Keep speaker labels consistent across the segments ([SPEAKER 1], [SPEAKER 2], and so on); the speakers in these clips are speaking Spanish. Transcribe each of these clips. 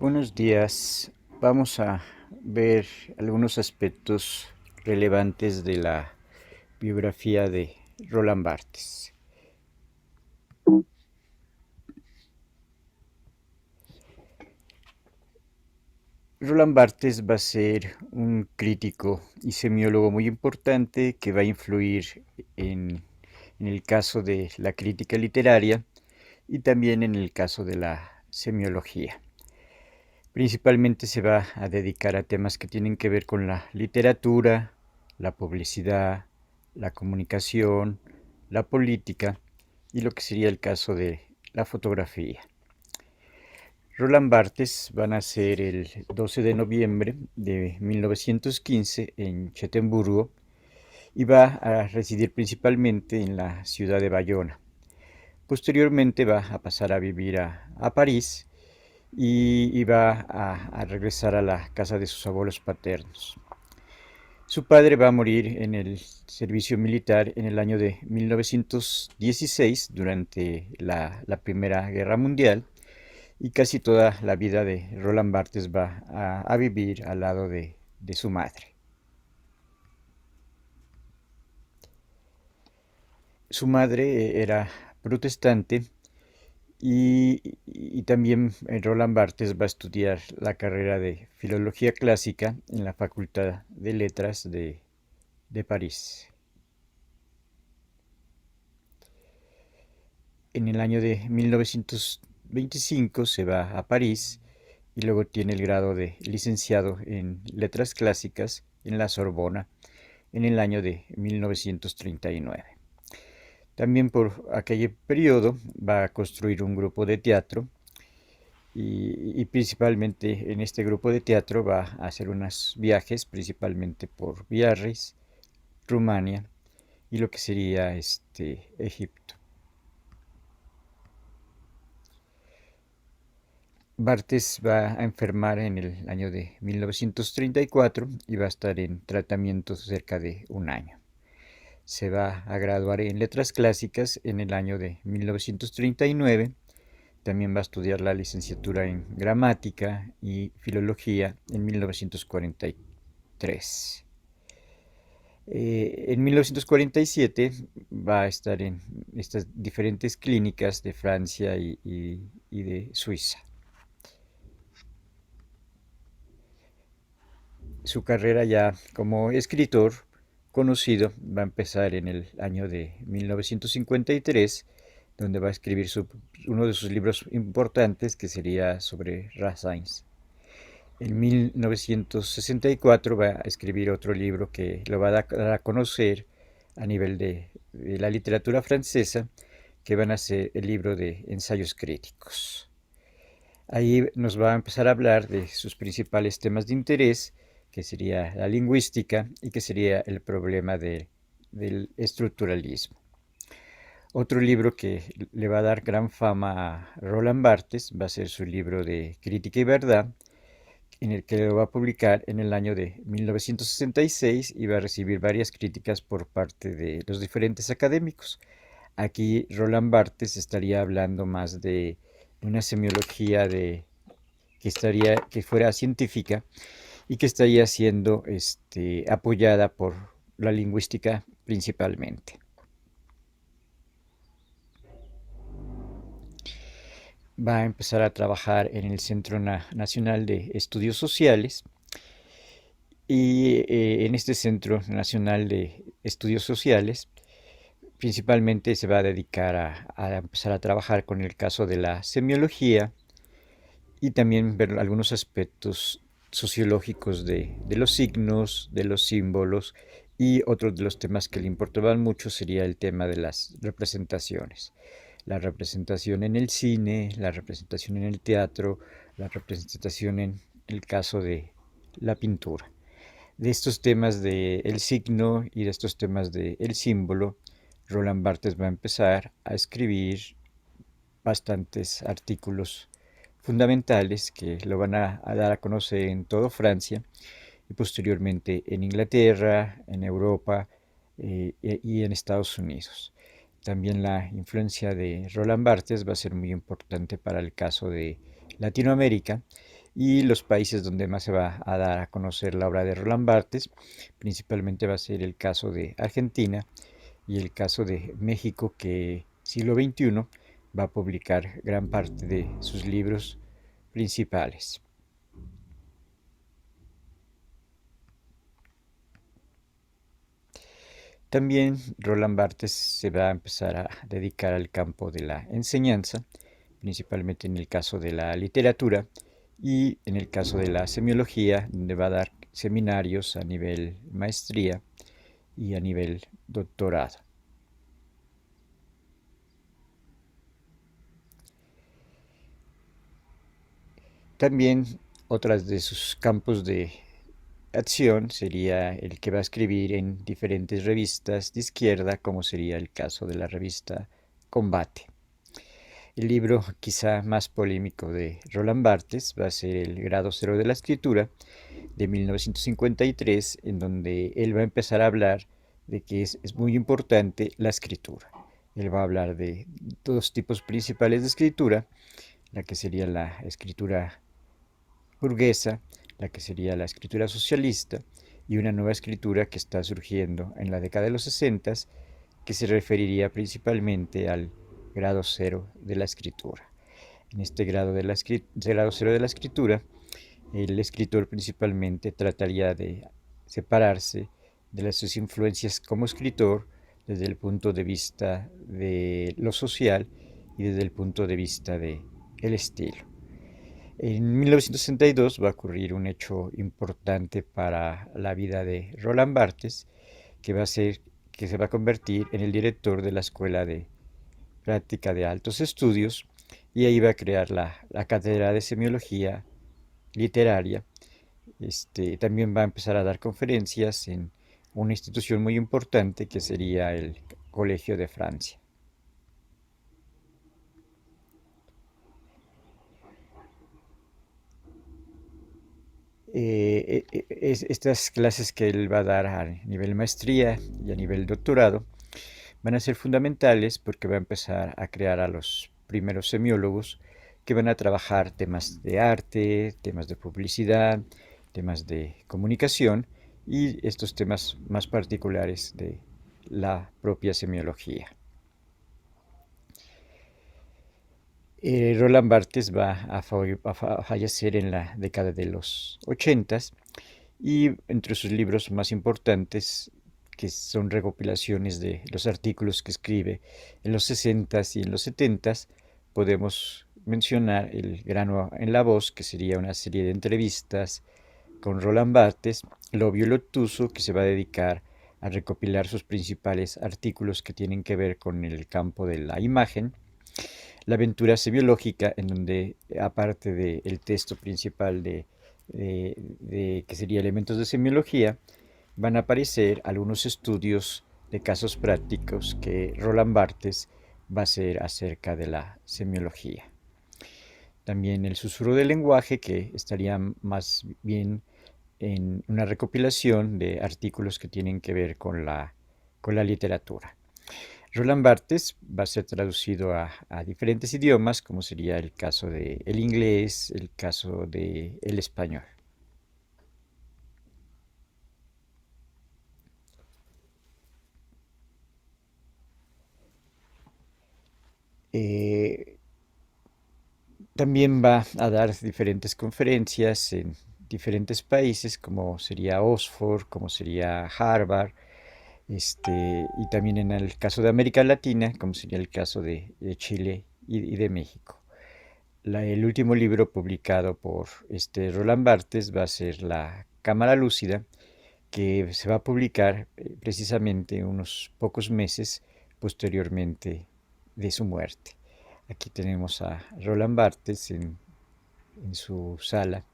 [SPEAKER 1] Buenos días. Vamos a ver algunos aspectos relevantes de la biografía de Roland Barthes. Roland Barthes va a ser un crítico y semiólogo muy importante que va a influir en el caso de la crítica literaria y también en el caso de la semiología. Principalmente se va a dedicar a temas que tienen que ver con la literatura, la publicidad, la comunicación, la política y lo que sería el caso de la fotografía. Roland Barthes va a nacer el 12 de noviembre de 1915 en Gotemburgo y va a residir principalmente en la ciudad de Bayona. Posteriormente va a pasar a vivir a París y va a regresar a la casa de sus abuelos paternos. Su padre va a morir en el servicio militar en el año de 1916 durante la Primera Guerra Mundial y casi toda la vida de Roland Barthes va a vivir al lado de su madre. Su madre era protestante y también Roland Barthes va a estudiar la carrera de Filología Clásica en la Facultad de Letras de París. En el año de 1925 se va a París y luego tiene el grado de licenciado en Letras Clásicas en la Sorbona en el año de 1939. También por aquel periodo va a construir un grupo de teatro y principalmente en este grupo de teatro va a hacer unos viajes principalmente por Biarritz, Rumania y lo que sería Egipto. Barthes va a enfermar en el año de 1934 y va a estar en tratamiento cerca de un año. Se va a graduar en Letras Clásicas en el año de 1939. También va a estudiar la licenciatura en Gramática y Filología en 1943. En 1947 va a estar en estas diferentes clínicas de Francia y de Suiza. Su carrera ya como escritor conocido va a empezar en el año de 1953, donde va a escribir uno de sus libros importantes, que sería sobre Rassins. En 1964 va a escribir otro libro que lo va a dar a conocer a nivel de la literatura francesa, que van a ser el libro de ensayos críticos. Ahí nos va a empezar a hablar de sus principales temas de interés, que sería la lingüística y que sería el problema del estructuralismo. Otro libro que le va a dar gran fama a Roland Barthes va a ser su libro de Crítica y Verdad, en el que lo va a publicar en el año de 1966 y va a recibir varias críticas por parte de los diferentes académicos. Aquí Roland Barthes estaría hablando más de una semiología que fuera científica y que estaría siendo apoyada por la lingüística principalmente. Va a empezar a trabajar en el Centro Nacional de Estudios Sociales y en este Centro Nacional de Estudios Sociales principalmente se va a dedicar a empezar a trabajar con el caso de la semiología y también ver algunos aspectos sociológicos de los signos, de los símbolos, y otro de los temas que le importaban mucho sería el tema de las representaciones. La representación en el cine, la representación en el teatro, la representación en el caso de la pintura. De estos temas del signo y de estos temas del símbolo, Roland Barthes va a empezar a escribir bastantes artículos fundamentales que lo van a dar a conocer en toda Francia y posteriormente en Inglaterra, en Europa y en Estados Unidos. También la influencia de Roland Barthes va a ser muy importante para el caso de Latinoamérica, Y los países donde más se va a dar a conocer la obra de Roland Barthes, principalmente va a ser el caso de Argentina y el caso de México, que siglo XXI va a publicar gran parte de sus libros principales. También Roland Barthes se va a empezar a dedicar al campo de la enseñanza, principalmente en el caso de la literatura y en el caso de la semiología, donde va a dar seminarios a nivel maestría y a nivel doctorado. También otras de sus campos de acción sería el que va a escribir en diferentes revistas de izquierda, como sería el caso de la revista Combate. El libro quizá más polémico de Roland Barthes va a ser El grado cero de la escritura, de 1953, en donde él va a empezar a hablar de que es muy importante la escritura. Él va a hablar de dos tipos principales de escritura, la que sería la escritura burguesa, la que sería la escritura socialista, y una nueva escritura que está surgiendo en la década de los 60, que se referiría principalmente al grado cero de la escritura. En este grado cero de la escritura, el escritor principalmente trataría de separarse de sus influencias como escritor desde el punto de vista de lo social y desde el punto de vista de el estilo. En 1962 va a ocurrir un hecho importante para la vida de Roland Barthes, que va a ser que se va a convertir en el director de la Escuela de Práctica de Altos Estudios, y ahí va a crear la cátedra de semiología literaria. También va a empezar a dar conferencias en una institución muy importante que sería el Colegio de Francia. Estas clases que él va a dar a nivel maestría y a nivel doctorado van a ser fundamentales porque va a empezar a crear a los primeros semiólogos que van a trabajar temas de arte, temas de publicidad, temas de comunicación y estos temas más particulares de la propia semiología. Roland Barthes va a fallecer en la década de los 80 y entre sus libros más importantes, que son recopilaciones de los artículos que escribe en los 60 y en los 70, podemos mencionar El grano en la voz, que sería una serie de entrevistas con Roland Barthes, L'Ovio y l'Ottuso, que se va a dedicar a recopilar sus principales artículos que tienen que ver con el campo de la imagen, La aventura semiológica, en donde aparte del texto principal que sería elementos de semiología, van a aparecer algunos estudios de casos prácticos que Roland Barthes va a hacer acerca de la semiología. También el susurro del lenguaje, que estaría más bien en una recopilación de artículos que tienen que ver con la literatura. Roland Barthes va a ser traducido a diferentes idiomas, como sería el caso del inglés, el caso del español. Eh, También va a dar diferentes conferencias en diferentes países, como sería Oxford, como sería Harvard, y también en el caso de América Latina, como sería el caso de Chile y de México. El último libro publicado por Roland Barthes va a ser La Cámara Lúcida, que se va a publicar precisamente unos pocos meses posteriormente de su muerte. Aquí tenemos a Roland Barthes en su sala.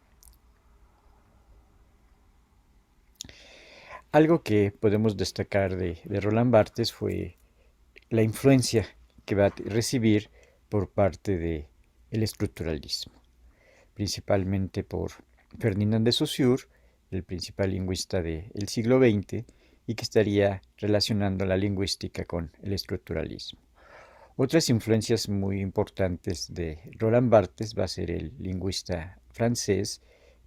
[SPEAKER 1] Algo que podemos destacar de Roland Barthes fue la influencia que va a recibir por parte del estructuralismo, principalmente por Ferdinand de Saussure, el principal lingüista del siglo XX, y que estaría relacionando la lingüística con el estructuralismo. Otras influencias muy importantes de Roland Barthes va a ser el lingüista francés,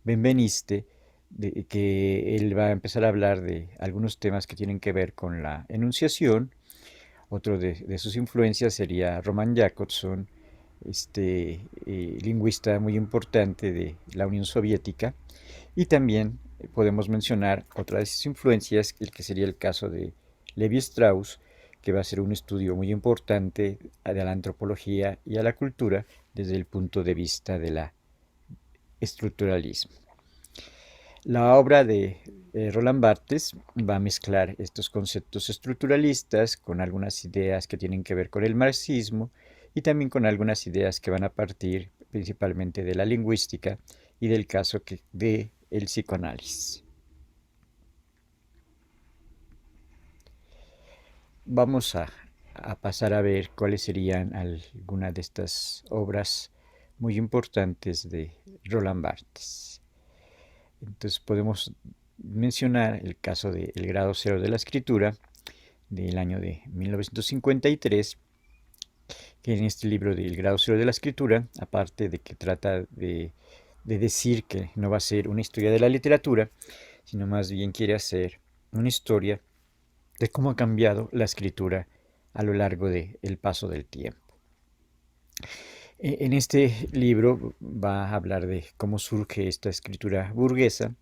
[SPEAKER 1] Benveniste, de que él va a empezar a hablar de algunos temas que tienen que ver con la enunciación. Otro de sus influencias sería Roman Jakobson, lingüista muy importante de la Unión Soviética. Y también podemos mencionar otra de sus influencias, el que sería el caso de Levi Strauss, que va a ser un estudio muy importante de la antropología y a la cultura desde el punto de vista de la estructuralismo. La obra de Roland Barthes va a mezclar estos conceptos estructuralistas con algunas ideas que tienen que ver con el marxismo y también con algunas ideas que van a partir principalmente de la lingüística y del caso de el psicoanálisis. Vamos a pasar a ver cuáles serían algunas de estas obras muy importantes de Roland Barthes. Entonces podemos mencionar el caso de El grado cero de la escritura del año de 1953, que en este libro del grado cero de la escritura, aparte de que trata de decir que no va a ser una historia de la literatura, sino más bien quiere hacer una historia de cómo ha cambiado la escritura a lo largo del paso del tiempo. En este libro va a hablar de cómo surge esta escritura burguesa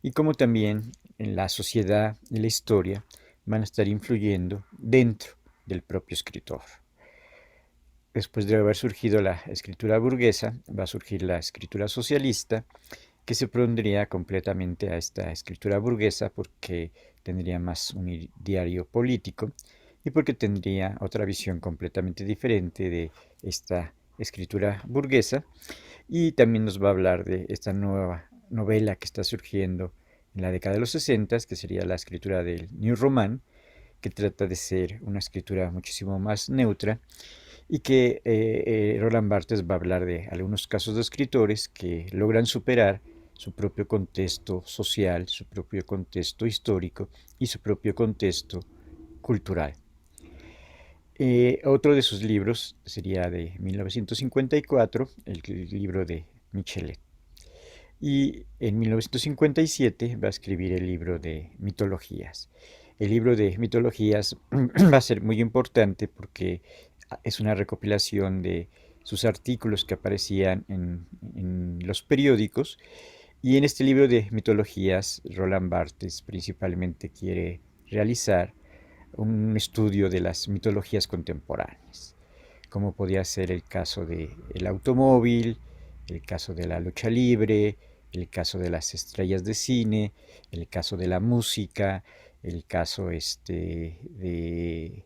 [SPEAKER 1] y cómo también en la sociedad y la historia van a estar influyendo dentro del propio escritor. Después de haber surgido la escritura burguesa, va a surgir la escritura socialista, que se opondría completamente a esta escritura burguesa porque tendría más un ideario político y porque tendría otra visión completamente diferente de esta escritura burguesa. Y también nos va a hablar de esta nueva novela que está surgiendo en la década de los 60, que sería la escritura del New Roman, que trata de ser una escritura muchísimo más neutra y que Roland Barthes va a hablar de algunos casos de escritores que logran superar su propio contexto social, su propio contexto histórico y su propio contexto cultural. Otro de sus libros sería de 1954, el libro de Michelet. Y en 1957 va a escribir el libro de mitologías. El libro de mitologías va a ser muy importante porque es una recopilación de sus artículos que aparecían en los periódicos. Y en este libro de mitologías, Roland Barthes principalmente quiere realizar un estudio de las mitologías contemporáneas, como podía ser el caso del automóvil, el caso de la lucha libre, el caso de las estrellas de cine, el caso de la música, el caso de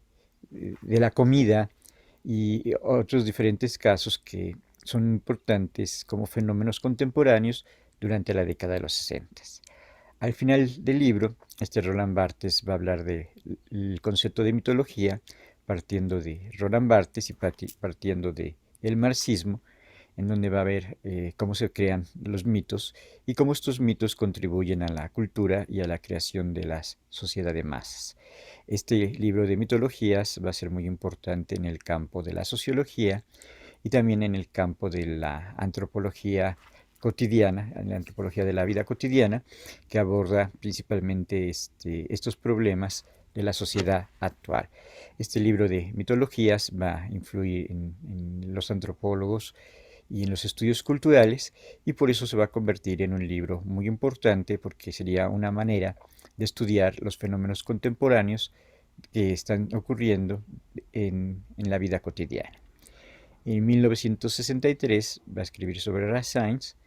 [SPEAKER 1] la comida y otros diferentes casos que son importantes como fenómenos contemporáneos durante la década de los 60. Al final del libro, Roland Barthes va a hablar del concepto de mitología partiendo de Roland Barthes y partiendo de el marxismo, en donde va a ver cómo se crean los mitos y cómo estos mitos contribuyen a la cultura y a la creación de la sociedad de masas. Este libro de mitologías va a ser muy importante en el campo de la sociología y también en el campo de la antropología cotidiana, en la antropología de la vida cotidiana, que aborda principalmente estos problemas de la sociedad actual. Este libro de mitologías va a influir en los antropólogos y en los estudios culturales y por eso se va a convertir en un libro muy importante porque sería una manera de estudiar los fenómenos contemporáneos que están ocurriendo en la vida cotidiana. En 1963 va a escribir sobre Rassins,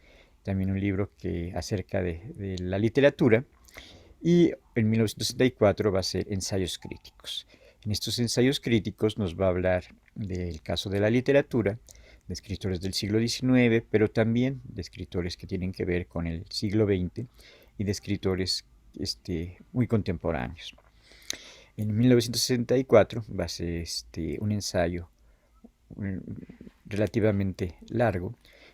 [SPEAKER 1] también un libro acerca de la literatura, y en 1964 va a ser Ensayos Críticos. En estos ensayos críticos nos va a hablar del caso de la literatura, de escritores del siglo XIX, pero también de escritores que tienen que ver con el siglo XX y de escritores muy contemporáneos. En 1964 va a ser un ensayo relativamente largo.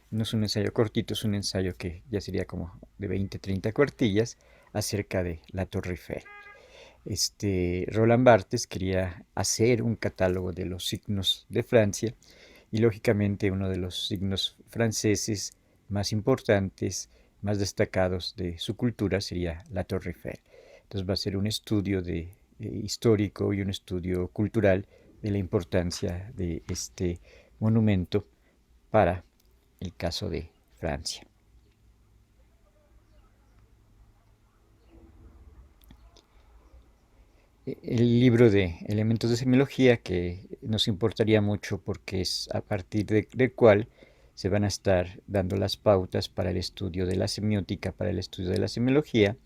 [SPEAKER 1] No es un ensayo cortito, es un ensayo que ya sería como de 20-30 cuartillas acerca de la Torre Eiffel. Roland Barthes quería hacer un catálogo de los signos de Francia y lógicamente uno de los signos franceses más importantes, más destacados de su cultura sería la Torre Eiffel. Entonces va a ser un estudio histórico y un estudio cultural de la importancia de este monumento para el caso de Francia. El libro de elementos de semiología que nos importaría mucho porque es a partir del cual se van a estar dando las pautas para el estudio de la semiótica, para el estudio de la semiología.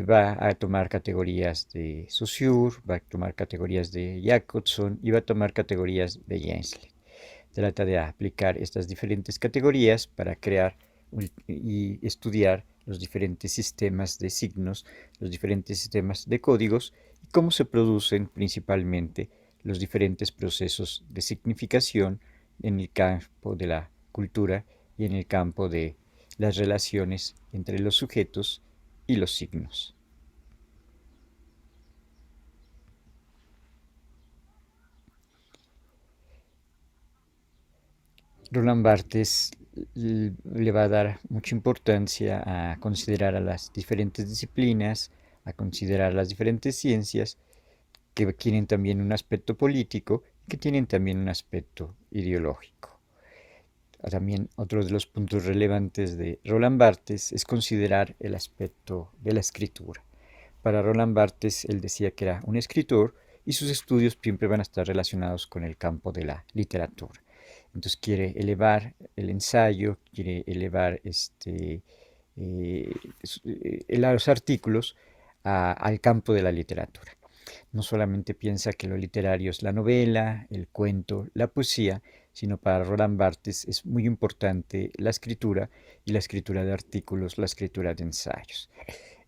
[SPEAKER 1] Va a tomar categorías de Saussure, va a tomar categorías de Jacobson y va a tomar categorías de Janslet. Trata de aplicar estas diferentes categorías para crear y estudiar los diferentes sistemas de signos, los diferentes sistemas de códigos y cómo se producen principalmente los diferentes procesos de significación en el campo de la cultura y en el campo de las relaciones entre los sujetos y los signos. Roland Barthes le va a dar mucha importancia a considerar a las diferentes disciplinas, a considerar las diferentes ciencias que tienen también un aspecto político y que tienen también un aspecto ideológico. También otro de los puntos relevantes de Roland Barthes es considerar el aspecto de la escritura. Para Roland Barthes, él decía que era un escritor y sus estudios siempre van a estar relacionados con el campo de la literatura. Entonces quiere elevar el ensayo, quiere elevar los artículos al campo de la literatura. No solamente piensa que lo literario es la novela, el cuento, la poesía, sino para Roland Barthes es muy importante la escritura y la escritura de artículos, la escritura de ensayos.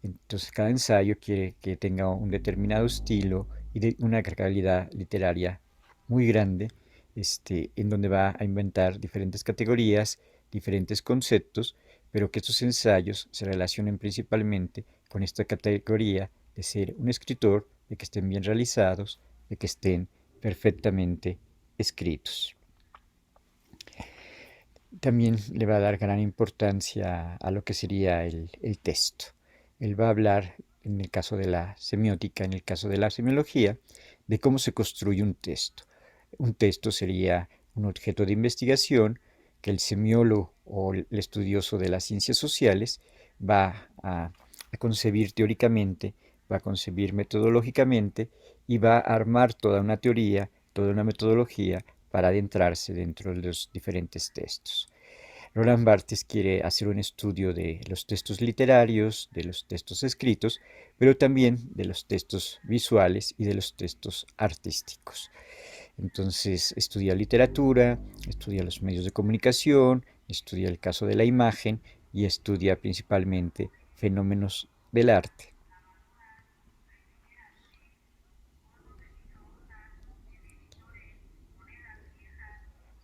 [SPEAKER 1] Entonces cada ensayo quiere que tenga un determinado estilo y de una calidad literaria muy grande, en donde va a inventar diferentes categorías, diferentes conceptos, pero que estos ensayos se relacionen principalmente con esta categoría de ser un escritor, de que estén bien realizados, de que estén perfectamente escritos. También le va a dar gran importancia a lo que sería el texto. Él va a hablar, en el caso de la semiótica, en el caso de la semiología, de cómo se construye un texto. Un texto sería un objeto de investigación que el semiólogo o el estudioso de las ciencias sociales va a concebir teóricamente, va a concebir metodológicamente y va a armar toda una teoría, toda una metodología para adentrarse dentro de los diferentes textos. Roland Barthes quiere hacer un estudio de los textos literarios, de los textos escritos, pero también de los textos visuales y de los textos artísticos. Entonces estudia literatura, estudia los medios de comunicación, estudia el caso de la imagen y estudia principalmente fenómenos del arte.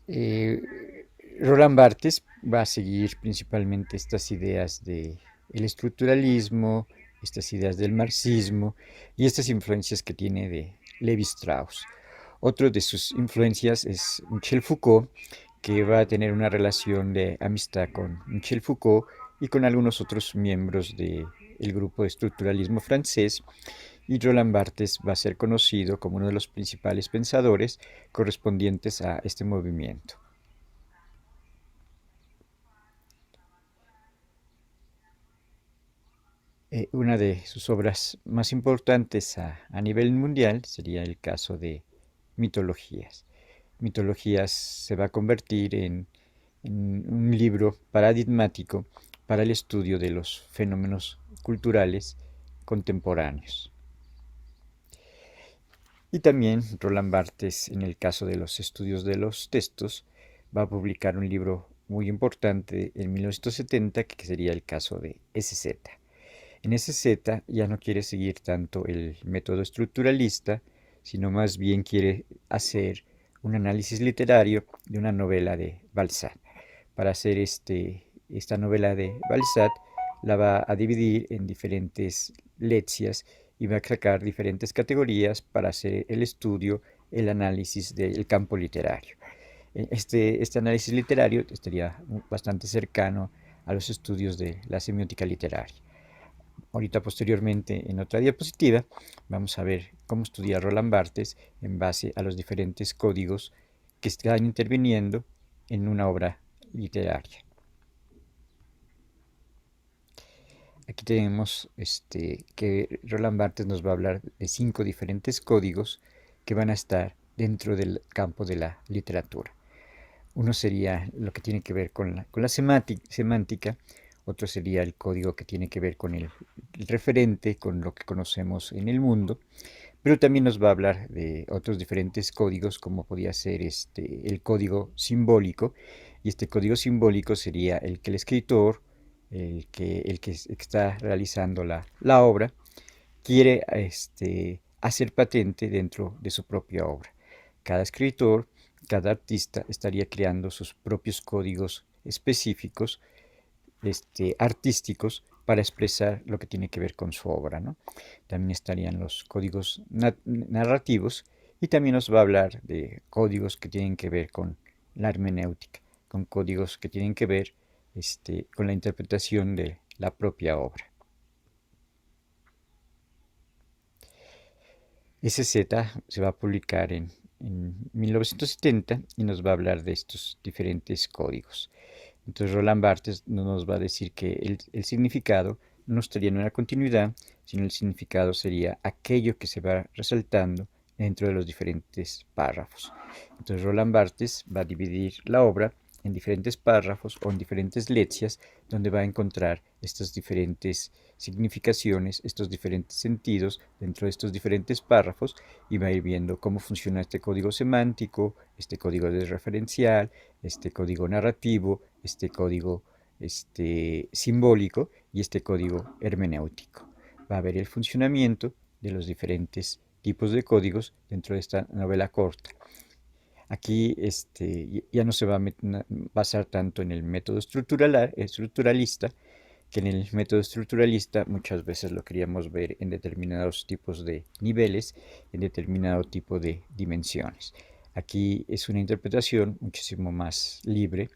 [SPEAKER 1] Eh, Roland Barthes va a seguir principalmente estas ideas del estructuralismo, estas ideas del marxismo y estas influencias que tiene de Levi Strauss. Otro de sus influencias es Michel Foucault, que va a tener una relación de amistad con Michel Foucault y con algunos otros miembros del grupo de estructuralismo francés, y Roland Barthes va a ser conocido como uno de los principales pensadores correspondientes a este movimiento. Una de sus obras más importantes a nivel mundial sería el caso de Mitologías. Mitologías se va a convertir en un libro paradigmático para el estudio de los fenómenos culturales contemporáneos. Y también Roland Barthes, en el caso de los estudios de los textos, va a publicar un libro muy importante en 1970 que sería el caso de SZ. En SZ ya no quiere seguir tanto el método estructuralista, sino más bien quiere hacer un análisis literario de una novela de Balzac. Para hacer esta novela de Balzac la va a dividir en diferentes leccias y va a sacar diferentes categorías para hacer el estudio, el análisis del campo literario. Este análisis literario estaría bastante cercano a los estudios de la semiótica literaria. Ahorita posteriormente en otra diapositiva vamos a ver cómo estudiar Roland Barthes en base a los diferentes códigos que están interviniendo en una obra literaria. Aquí tenemos que Roland Barthes nos va a hablar de 5 diferentes códigos que van a estar dentro del campo de la literatura. Uno sería lo que tiene que ver con la semántica, otro sería el código que tiene que ver con el referente, con lo que conocemos en el mundo, pero también nos va a hablar de otros diferentes códigos, como podría ser el código simbólico, y este código simbólico sería el que el escritor, el que está realizando la obra, quiere hacer patente dentro de su propia obra. Cada escritor, cada artista estaría creando sus propios códigos específicos, artísticos, para expresar lo que tiene que ver con su obra, ¿no? También estarían los códigos narrativos y también nos va a hablar de códigos que tienen que ver con la hermenéutica, con códigos que tienen que ver con la interpretación de la propia obra. SZ se va a publicar en 1970 y nos va a hablar de estos diferentes códigos. Entonces Roland Barthes nos va a decir que el significado no estaría en una continuidad, sino el significado sería aquello que se va resaltando dentro de los diferentes párrafos. Entonces Roland Barthes va a dividir la obra en diferentes párrafos o en diferentes letzias, donde va a encontrar estas diferentes significaciones, estos diferentes sentidos dentro de estos diferentes párrafos, y va a ir viendo cómo funciona este código semántico, este código referencial, este código narrativo, este código simbólico y este código hermenéutico. Va a ver el funcionamiento de los diferentes tipos de códigos dentro de esta novela corta. Aquí ya no se va a basar tanto en el método estructuralista, que en el método estructuralista muchas veces lo queríamos ver en determinados tipos de niveles, en determinado tipo de dimensiones. Aquí es una interpretación muchísimo más libre,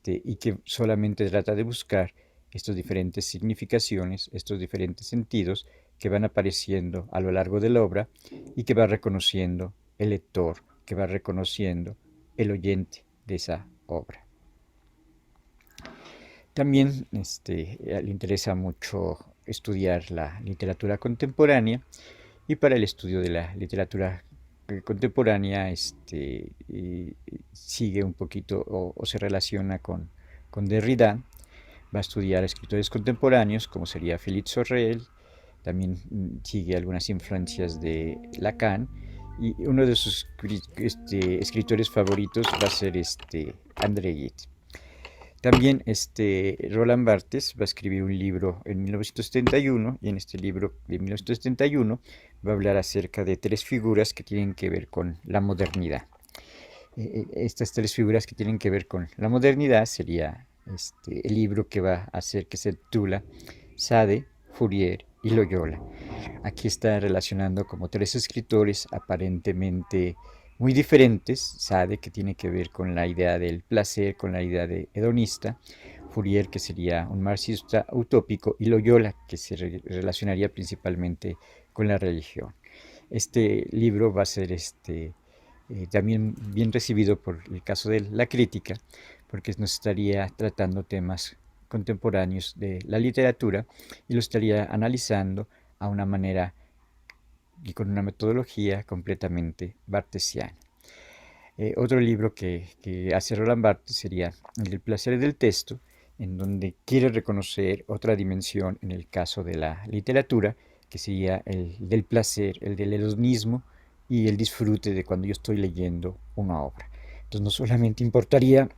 [SPEAKER 1] y que solamente trata de buscar estas diferentes significaciones, estos diferentes sentidos que van apareciendo a lo largo de la obra y que va reconociendo el lector, que va reconociendo el oyente de esa obra. También le interesa mucho estudiar la literatura contemporánea, y para el estudio de la literatura contemporánea sigue un poquito o se relaciona con Derrida. Va a estudiar escritores contemporáneos como sería Philippe Sorel, también sigue algunas influencias de Lacan, y uno de sus escritores favoritos va a ser André Gide. También Roland Barthes va a escribir un libro en 1971, y en este libro de 1971 va a hablar acerca de 3 figuras que tienen que ver con la modernidad. Estas 3 figuras que tienen que ver con la modernidad sería el libro que va a hacer, que se titula Sade, Fourier y Loyola. Aquí está relacionando como 3 escritores aparentemente muy diferentes. Sade, que tiene que ver con la idea del placer, con la idea de hedonista; Fourier, que sería un marxista utópico; y Loyola, que se relacionaría principalmente con la religión. Este libro va a ser también bien recibido por el caso de la crítica, porque nos estaría tratando temas contemporáneos de la literatura y lo estaría analizando a una manera y con una metodología completamente barthesiana. Otro libro que hace Roland Barthes sería El placer del texto, en donde quiere reconocer otra dimensión en el caso de la literatura, que sería el del placer, el del hedonismo y el disfrute de cuando yo estoy leyendo una obra. Entonces no solamente importaría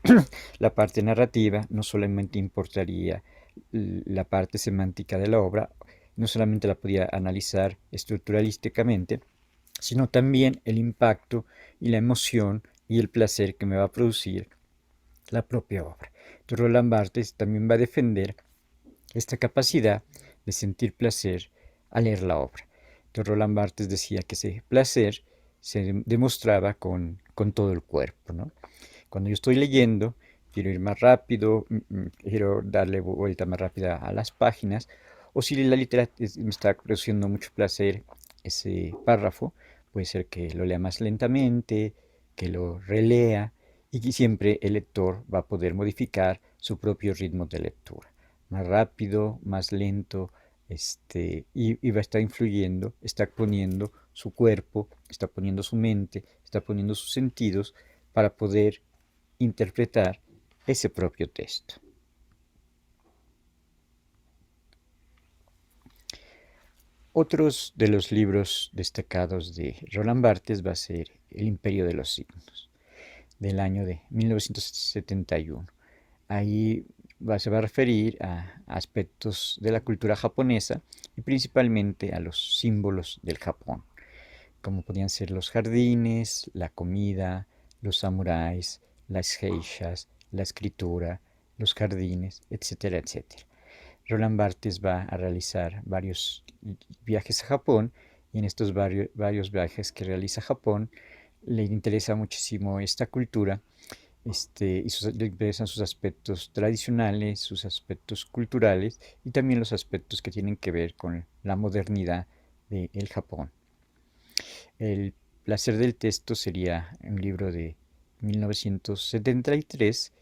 [SPEAKER 1] la parte narrativa, no solamente importaría la parte semántica de la obra, no solamente la podía analizar estructuralísticamente, sino también el impacto y la emoción y el placer que me va a producir la propia obra. Entonces Roland Barthes también va a defender esta capacidad de sentir placer al leer la obra. Entonces Roland Barthes decía que ese placer se demostraba con todo el cuerpo, ¿no? Cuando yo estoy leyendo, quiero ir más rápido, quiero darle vuelta más rápida a las páginas, o si la literatura me está produciendo mucho placer ese párrafo, puede ser que lo lea más lentamente, que lo relea, y que siempre el lector va a poder modificar su propio ritmo de lectura, más rápido, más lento, y va a estar influyendo, está poniendo su cuerpo, está poniendo su mente, está poniendo sus sentidos para poder interpretar ese propio texto. Otros de los libros destacados de Roland Barthes va a ser El Imperio de los Signos, del año de 1971. Ahí se va a referir a aspectos de la cultura japonesa y principalmente a los símbolos del Japón, como podían ser los jardines, la comida, los samuráis, las geishas, la escritura, los jardines, etcétera, etcétera. Roland Barthes va a realizar varios viajes a Japón y en estos varios viajes que realiza a Japón le interesa muchísimo esta cultura y le interesan sus aspectos tradicionales, sus aspectos culturales y también los aspectos que tienen que ver con la modernidad del Japón. El placer del texto sería un libro de 1973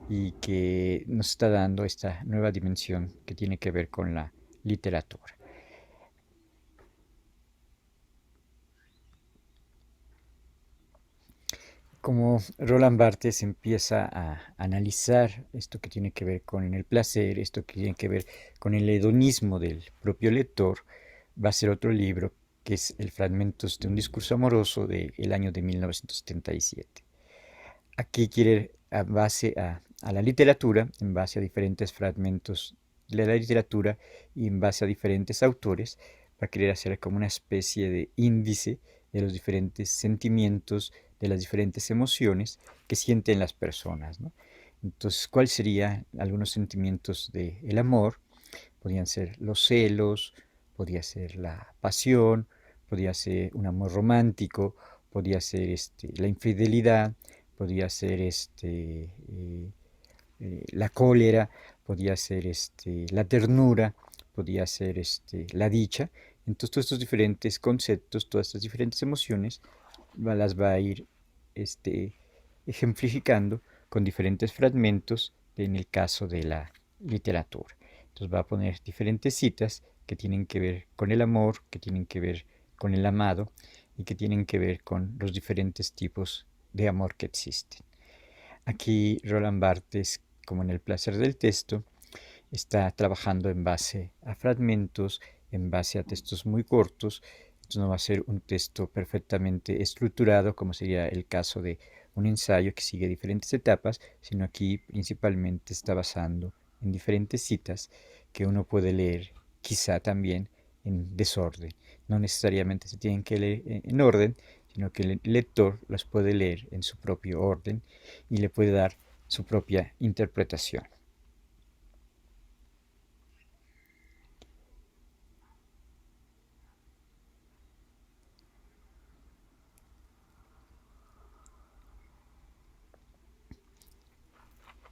[SPEAKER 1] y que nos está dando esta nueva dimensión que tiene que ver con la literatura. Como Roland Barthes empieza a analizar esto que tiene que ver con el placer, esto que tiene que ver con el hedonismo del propio lector, va a ser otro libro que es El Fragmentos de un discurso amoroso del año de 1977. Aquí quiere, a base a la literatura, en base a diferentes fragmentos de la literatura y en base a diferentes autores, va a querer hacer como una especie de índice de los diferentes sentimientos, de las diferentes emociones que sienten las personas, ¿no? Entonces, ¿cuáles serían algunos sentimientos del amor? Podrían ser los celos, podría ser la pasión, podría ser un amor romántico, podría ser la infidelidad, podría ser la cólera, podría ser la ternura, podría ser la dicha. Entonces, todos estos diferentes conceptos, todas estas diferentes emociones, las va a ir este, ejemplificando con diferentes fragmentos en el caso de la literatura. Entonces va a poner diferentes citas que tienen que ver con el amor, que tienen que ver con el amado y que tienen que ver con los diferentes tipos de amor que existen. Aquí Roland Barthes, como en el placer del texto, está trabajando en base a fragmentos, en base a textos muy cortos. Entonces no va a ser un texto perfectamente estructurado, como sería el caso de un ensayo que sigue diferentes etapas, sino aquí principalmente está basando en diferentes citas que uno puede leer quizá también en desorden. No necesariamente se tienen que leer en orden, sino que el lector las puede leer en su propio orden y le puede dar su propia interpretación.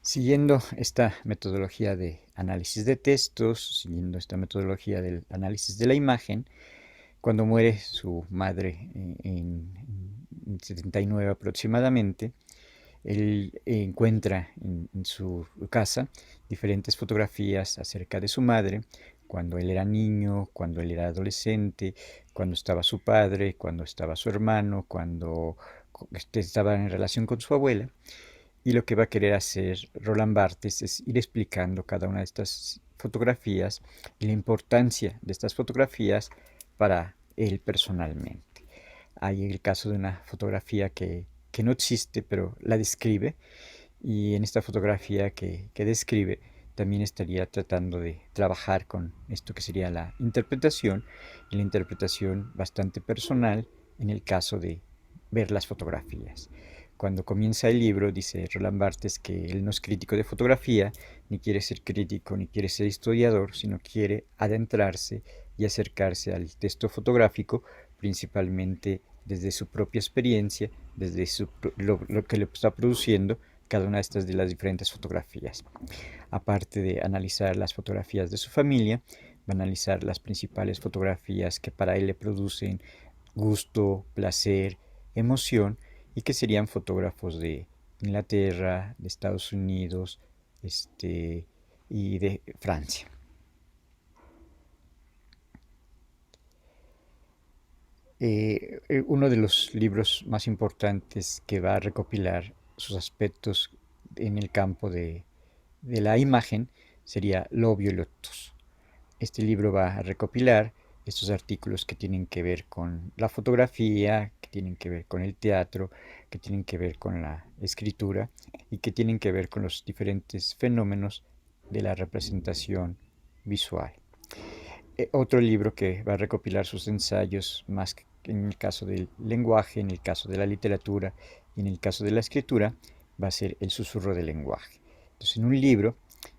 [SPEAKER 1] Siguiendo esta metodología de análisis de textos, siguiendo esta metodología del análisis de la imagen, cuando muere su madre en 79 aproximadamente, él encuentra en su casa diferentes fotografías acerca de su madre, cuando él era niño, cuando él era adolescente, cuando estaba su padre, cuando estaba su hermano, cuando estaba en relación con su abuela. Y lo que va a querer hacer Roland Barthes es ir explicando cada una de estas fotografías y la importancia de estas fotografías para él personalmente. Hay el caso de una fotografía que no existe, pero la describe, y en esta fotografía que describe también estaría tratando de trabajar con esto que sería la interpretación, y la interpretación bastante personal en el caso de ver las fotografías. Cuando comienza el libro, dice Roland Barthes que él no es crítico de fotografía, ni quiere ser crítico, ni quiere ser historiador, sino quiere adentrarse y acercarse al texto fotográfico, principalmente desde su propia experiencia, desde lo que le está produciendo cada una de estas de las diferentes fotografías. Aparte de analizar las fotografías de su familia, va a analizar las principales fotografías que para él le producen gusto, placer, emoción, y que serían fotógrafos de Inglaterra, de Estados Unidos, y de Francia. Uno de los libros más importantes que va a recopilar sus aspectos en el campo de la imagen sería L'Ovio Lotus. Este libro va a recopilar estos artículos que tienen que ver con la fotografía, que tienen que ver con el teatro, que tienen que ver con la escritura y que tienen que ver con los diferentes fenómenos de la representación visual. Otro libro que va a recopilar sus ensayos, más que en el caso del lenguaje, en el caso de la literatura y en el caso de la escritura, va a ser El susurro del lenguaje. Entonces, en un libro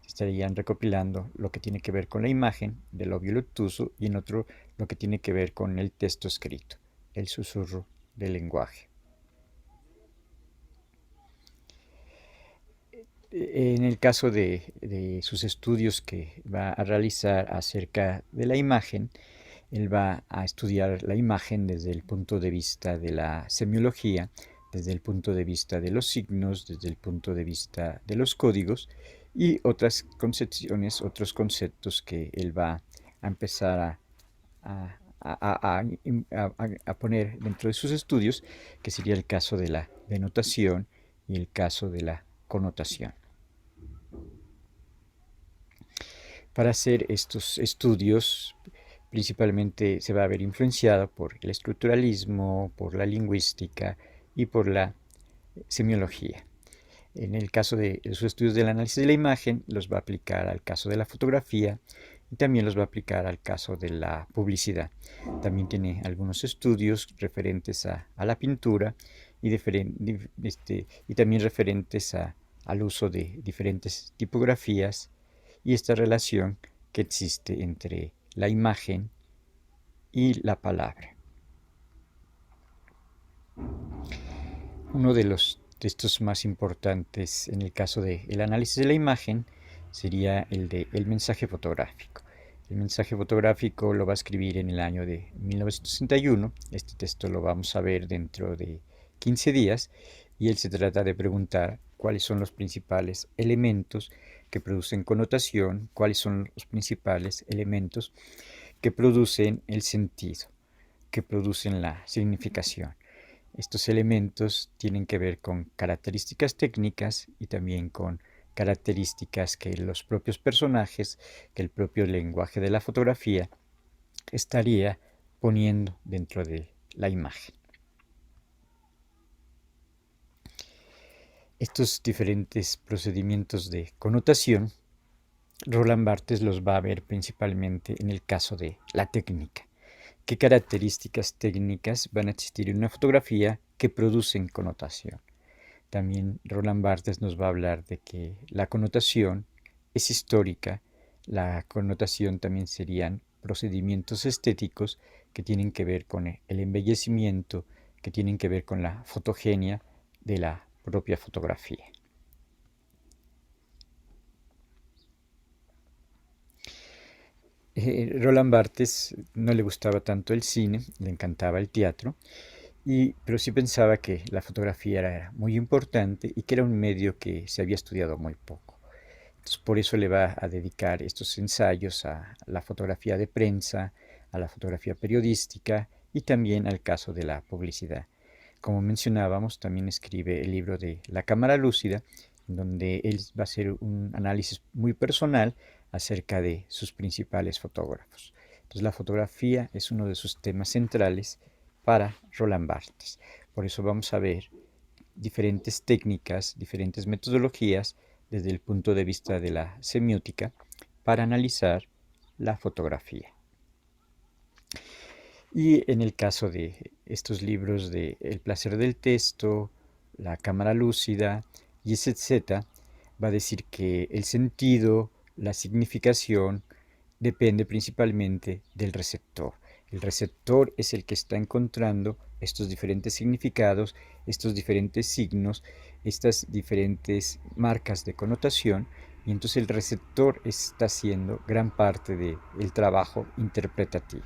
[SPEAKER 1] estarían recopilando lo que tiene que ver con la imagen del obvio obtuso y en otro lo que tiene que ver con el texto escrito, el susurro del lenguaje. En el caso de sus estudios que va a realizar acerca de la imagen, él va a estudiar la imagen desde el punto de vista de la semiología, desde el punto de vista de los signos, desde el punto de vista de los códigos y otras concepciones, otros conceptos que él va a empezar a, a poner dentro de sus estudios, que sería el caso de la denotación y el caso de la connotación. Para hacer estos estudios, principalmente se va a ver influenciado por el estructuralismo, por la lingüística y por la semiología. En el caso de sus estudios del análisis de la imagen, los va a aplicar al caso de la fotografía y también los va a aplicar al caso de la publicidad. También tiene algunos estudios referentes a la pintura y, y también referentes al uso de diferentes tipografías y esta relación que existe entre la imagen y la palabra. Uno de los textos más importantes en el caso del análisis de la imagen sería el de el mensaje fotográfico. El mensaje fotográfico lo va a escribir en el año de 1961. Este texto lo vamos a ver dentro de 15 días y él se trata de preguntar cuáles son los principales elementos que producen connotación, cuáles son los principales elementos que producen el sentido, que producen la significación. Estos elementos tienen que ver con características técnicas y también con características que los propios personajes, que el propio lenguaje de la fotografía estaría poniendo dentro de la imagen. Estos diferentes procedimientos de connotación, Roland Barthes los va a ver principalmente en el caso de la técnica. ¿Qué características técnicas van a existir en una fotografía que producen connotación? También Roland Barthes nos va a hablar de que la connotación es histórica. La connotación también serían procedimientos estéticos que tienen que ver con el embellecimiento, que tienen que ver con la fotogenia de la propia fotografía. Roland Barthes no le gustaba tanto el cine, le encantaba el teatro, pero sí pensaba que la fotografía era muy importante y que era un medio que se había estudiado muy poco. Entonces, por eso le va a dedicar estos ensayos a la fotografía de prensa, a la fotografía periodística y también al caso de la publicidad. Como mencionábamos, también escribe el libro de La cámara lúcida, en donde él va a hacer un análisis muy personal acerca de sus principales fotógrafos. Entonces, la fotografía es uno de sus temas centrales para Roland Barthes. Por eso vamos a ver diferentes técnicas, diferentes metodologías desde el punto de vista de la semiótica para analizar la fotografía. Y en el caso de estos libros de El placer del texto, La cámara lúcida y etc., va a decir que el sentido, la significación, depende principalmente del receptor. El receptor es el que está encontrando estos diferentes significados, estos diferentes signos, estas diferentes marcas de connotación, y entonces el receptor está haciendo gran parte del trabajo interpretativo.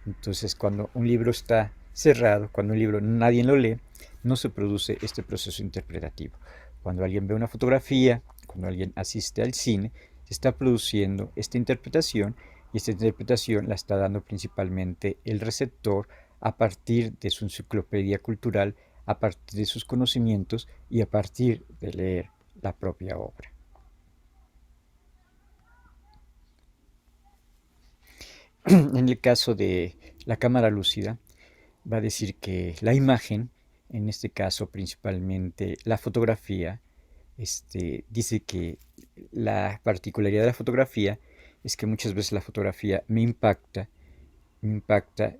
[SPEAKER 1] Entonces, cuando un libro está cerrado, cuando un libro nadie lo lee, no se produce este proceso interpretativo. Cuando alguien ve una fotografía, cuando alguien asiste al cine, se está produciendo esta interpretación, y esta interpretación la está dando principalmente el receptor a partir de su enciclopedia cultural, a partir de sus conocimientos y a partir de leer la propia obra. En el caso de la cámara lúcida, va a decir que la imagen, en este caso principalmente la fotografía, dice que la particularidad de la fotografía es que muchas veces la fotografía me impacta,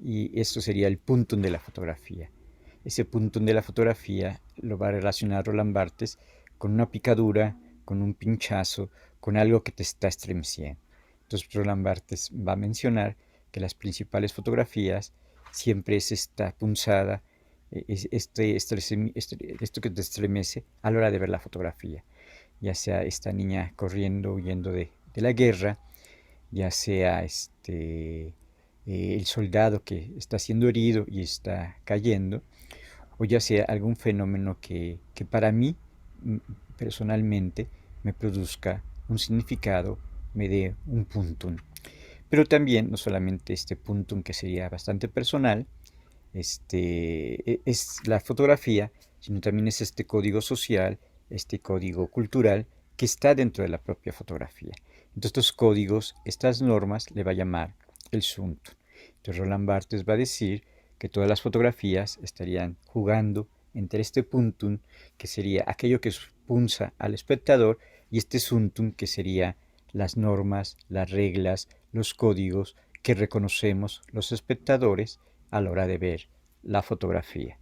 [SPEAKER 1] y esto sería el puntum de la fotografía. Ese puntum de la fotografía lo va a relacionar Roland Barthes con una picadura, con un pinchazo, con algo que te está estremeciendo. Entonces Roland Barthes va a mencionar que las principales fotografías siempre es esta punzada, esto que te estremece a la hora de ver la fotografía, ya sea esta niña corriendo, huyendo de la guerra, ya sea el soldado que está siendo herido y está cayendo, o ya sea algún fenómeno que para mí personalmente me produzca un significado, me dé un puntum. Pero también, no solamente este puntum que sería bastante personal, es la fotografía, sino también es este código social, este código cultural que está dentro de la propia fotografía. Entonces estos códigos, estas normas, le va a llamar el sunto. Entonces Roland Barthes va a decir que todas las fotografías estarían jugando entre este puntum, que sería aquello que punza al espectador, y este suntum, que sería las normas, las reglas, los códigos que reconocemos los espectadores a la hora de ver la fotografía.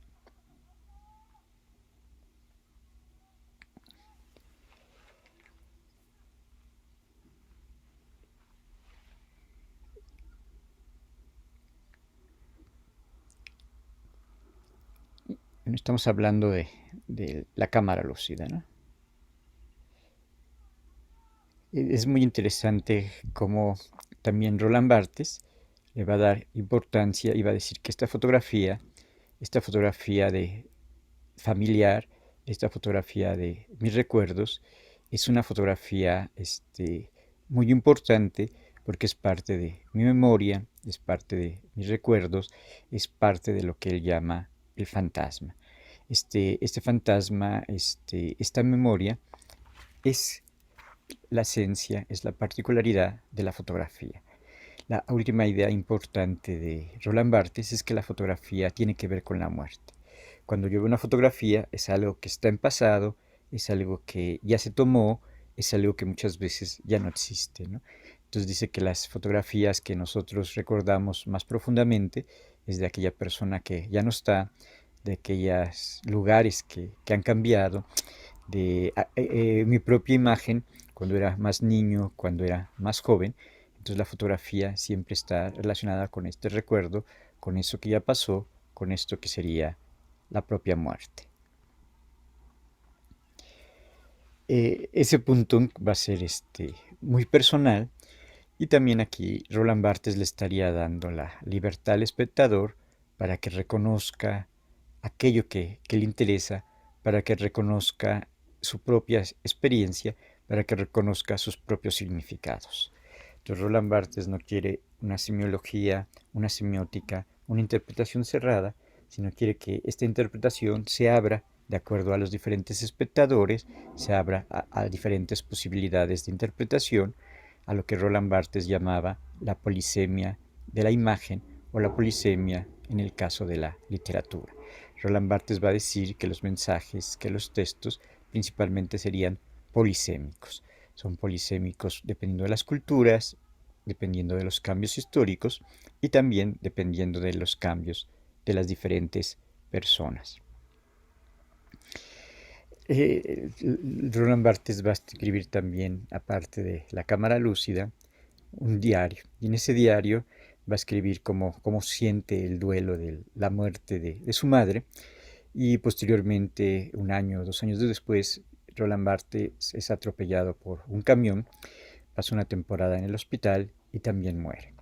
[SPEAKER 1] Estamos hablando de la cámara lúcida, ¿no? Es muy interesante cómo también Roland Barthes le va a dar importancia y va a decir que esta fotografía de familiar, esta fotografía de mis recuerdos, es una fotografía muy importante, porque es parte de mi memoria, es parte de mis recuerdos, es parte de lo que él llama el fantasma. Este fantasma, esta memoria, es la esencia, es la particularidad de la fotografía. La última idea importante de Roland Barthes es que la fotografía tiene que ver con la muerte. Cuando yo veo una fotografía, es algo que está en pasado, es algo que ya se tomó, es algo que muchas veces ya no existe, ¿no? Entonces dice que las fotografías que nosotros recordamos más profundamente es de aquella persona que ya no está, de aquellos lugares que han cambiado, de mi propia imagen cuando era más niño, cuando era más joven. Entonces la fotografía siempre está relacionada con este recuerdo, con eso que ya pasó, con esto que sería la propia muerte. Ese punto va a ser muy personal, y también aquí Roland Barthes le estaría dando la libertad al espectador para que reconozca aquello que le interesa, para que reconozca su propia experiencia, para que reconozca sus propios significados. Entonces Roland Barthes no quiere una semiología, una semiótica, una interpretación cerrada, sino quiere que esta interpretación se abra de acuerdo a los diferentes espectadores, se abra a diferentes posibilidades de interpretación, a lo que Roland Barthes llamaba la polisemia de la imagen, o la polisemia en el caso de la literatura. Roland Barthes va a decir que los mensajes, que los textos principalmente serían polisémicos. Son polisémicos dependiendo de las culturas, dependiendo de los cambios históricos, y también dependiendo de los cambios de las diferentes personas. Roland Barthes va a escribir también, aparte de la cámara lúcida, un diario. Y en ese diario va a escribir cómo siente el duelo de la muerte de su madre, y posteriormente, un año o 2 años después, Roland Barthes es atropellado por un camión, pasa una temporada en el hospital y también muere.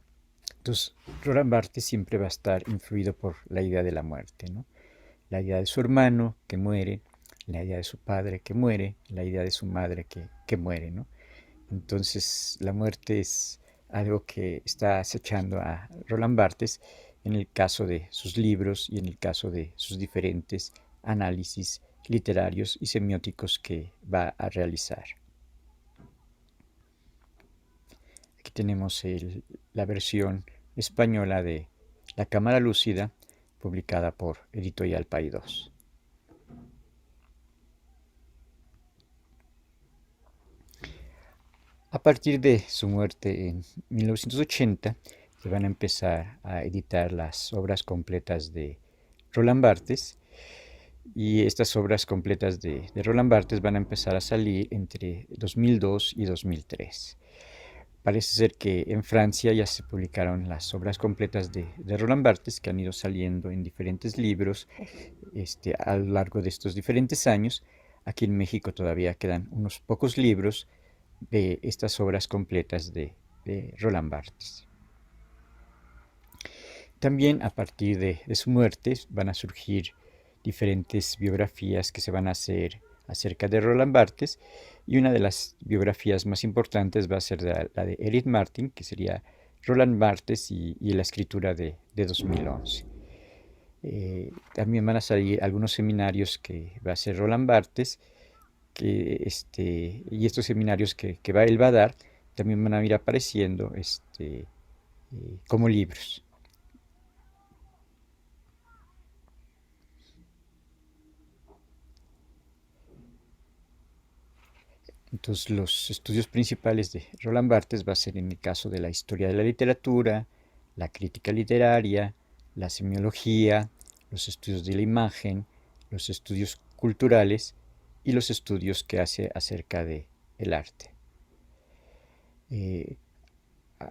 [SPEAKER 1] Entonces, Roland Barthes siempre va a estar influido por la idea de la muerte, ¿no? La idea de su hermano que muere, la idea de su padre que muere, la idea de su madre que muere, ¿no? Entonces, la muerte es algo que está acechando a Roland Barthes en el caso de sus libros y en el caso de sus diferentes análisis literarios y semióticos que va a realizar. Aquí tenemos la versión española de La Cámara Lúcida, publicada por Editorial Paidós. A partir de su muerte en 1980, se van a empezar a editar las obras completas de Roland Barthes, y estas obras completas de Roland Barthes van a empezar a salir entre 2002 y 2003. Parece ser que en Francia ya se publicaron las obras completas de Roland Barthes, que han ido saliendo en diferentes libros a lo largo de estos diferentes años. Aquí en México todavía quedan unos pocos libros de estas obras completas de Roland Barthes. También a partir de su muerte van a surgir diferentes biografías que se van a hacer acerca de Roland Barthes, y una de las biografías más importantes va a ser la de Edith Martin, que sería Roland Barthes y la escritura de 2011. También van a salir algunos seminarios que va a hacer Roland Barthes, y estos seminarios que él va a dar también van a ir apareciendo como libros. Entonces, los estudios principales de Roland Barthes va a ser en el caso de la historia de la literatura, la crítica literaria, la semiología, los estudios de la imagen, los estudios culturales y los estudios que hace acerca de el arte.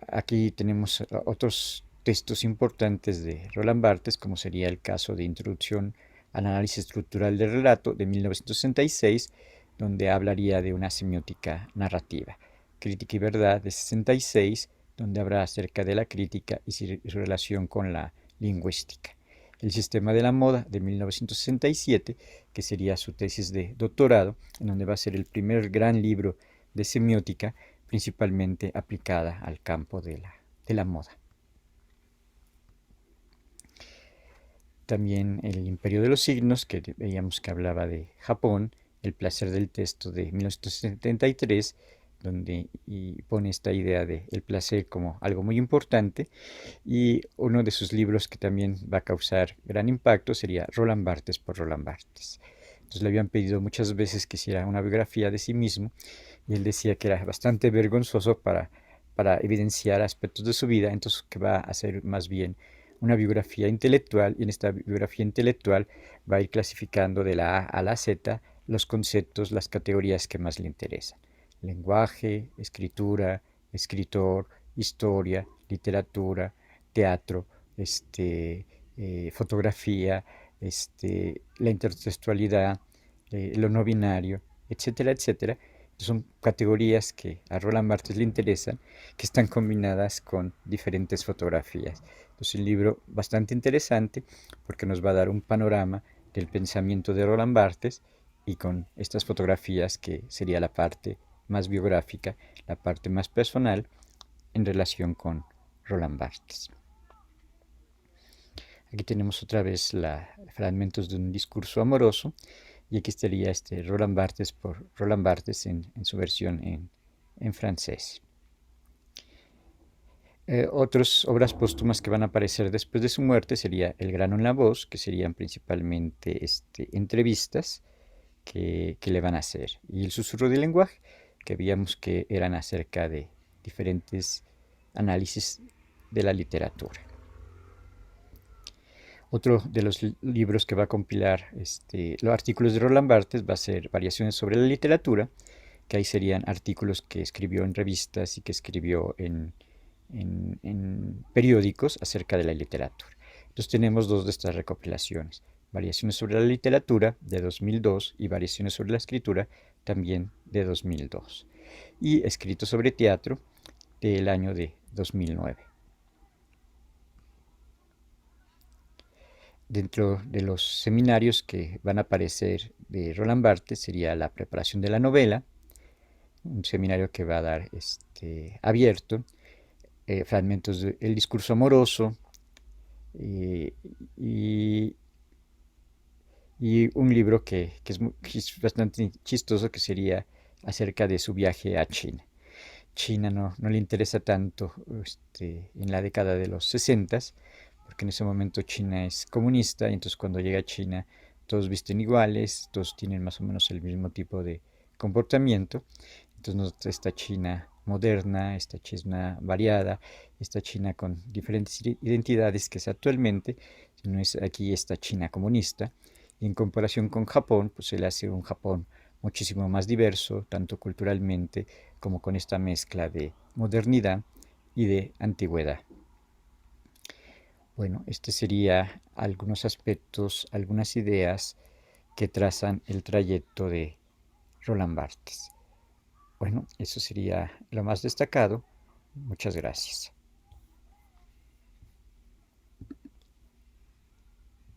[SPEAKER 1] Aquí tenemos otros textos importantes de Roland Barthes, como sería el caso de Introducción al análisis estructural del relato de 1966, donde hablaría de una semiótica narrativa. Crítica y verdad de 66, donde habla acerca de la crítica y su relación con la lingüística. El sistema de la moda de 1967, que sería su tesis de doctorado, en donde va a ser el primer gran libro de semiótica, principalmente aplicada al campo de la moda. También el Imperio de los Signos, que veíamos que hablaba de Japón, El placer del texto de 1973, donde pone esta idea de el placer como algo muy importante, y uno de sus libros que también va a causar gran impacto sería Roland Barthes por Roland Barthes. Entonces le habían pedido muchas veces que hiciera una biografía de sí mismo, y él decía que era bastante vergonzoso para evidenciar aspectos de su vida, entonces que va a hacer más bien una biografía intelectual, y en esta biografía intelectual va a ir clasificando de la A a la Z los conceptos, las categorías que más le interesan: lenguaje, escritura, escritor, historia, literatura, teatro, fotografía, la intertextualidad, lo no binario, etcétera, etcétera. Son categorías que a Roland Barthes le interesan, que están combinadas con diferentes fotografías. Entonces, un libro bastante interesante porque nos va a dar un panorama del pensamiento de Roland Barthes, y con estas fotografías que sería la parte más biográfica, la parte más personal en relación con Roland Barthes. Aquí tenemos otra vez fragmentos de un discurso amoroso, y aquí estaría Roland Barthes por Roland Barthes en su versión en francés. Otras obras póstumas que van a aparecer después de su muerte sería El grano en la voz, que serían principalmente entrevistas que le van a hacer, y El susurro del lenguaje, que veíamos que eran acerca de diferentes análisis de la literatura. Otro de los libros que va a compilar los artículos de Roland Barthes va a ser Variaciones sobre la literatura, que ahí serían artículos que escribió en revistas y que escribió en en periódicos acerca de la literatura. Entonces tenemos dos de estas recopilaciones, Variaciones sobre la literatura de 2002 y Variaciones sobre la escritura también de 2002, y Escritos sobre teatro del año de 2009. Dentro de los seminarios que van a aparecer de Roland Barthes sería la preparación de la novela, un seminario que va a dar abierto, fragmentos del discurso amoroso, eh, y, y un libro que es bastante chistoso, que sería acerca de su viaje a China. China no le interesa tanto en la década de los 60, porque en ese momento China es comunista, y entonces cuando llega a China todos visten iguales, todos tienen más o menos el mismo tipo de comportamiento. Entonces esta China moderna, esta China variada, esta China con diferentes identidades que es actualmente, sino es aquí esta China comunista. Y en comparación con Japón, pues se le hace un Japón muchísimo más diverso, tanto culturalmente como con esta mezcla de modernidad y de antigüedad. Bueno, este sería algunos aspectos, algunas ideas que trazan el trayecto de Roland Barthes. Bueno, eso sería lo más destacado. Muchas gracias.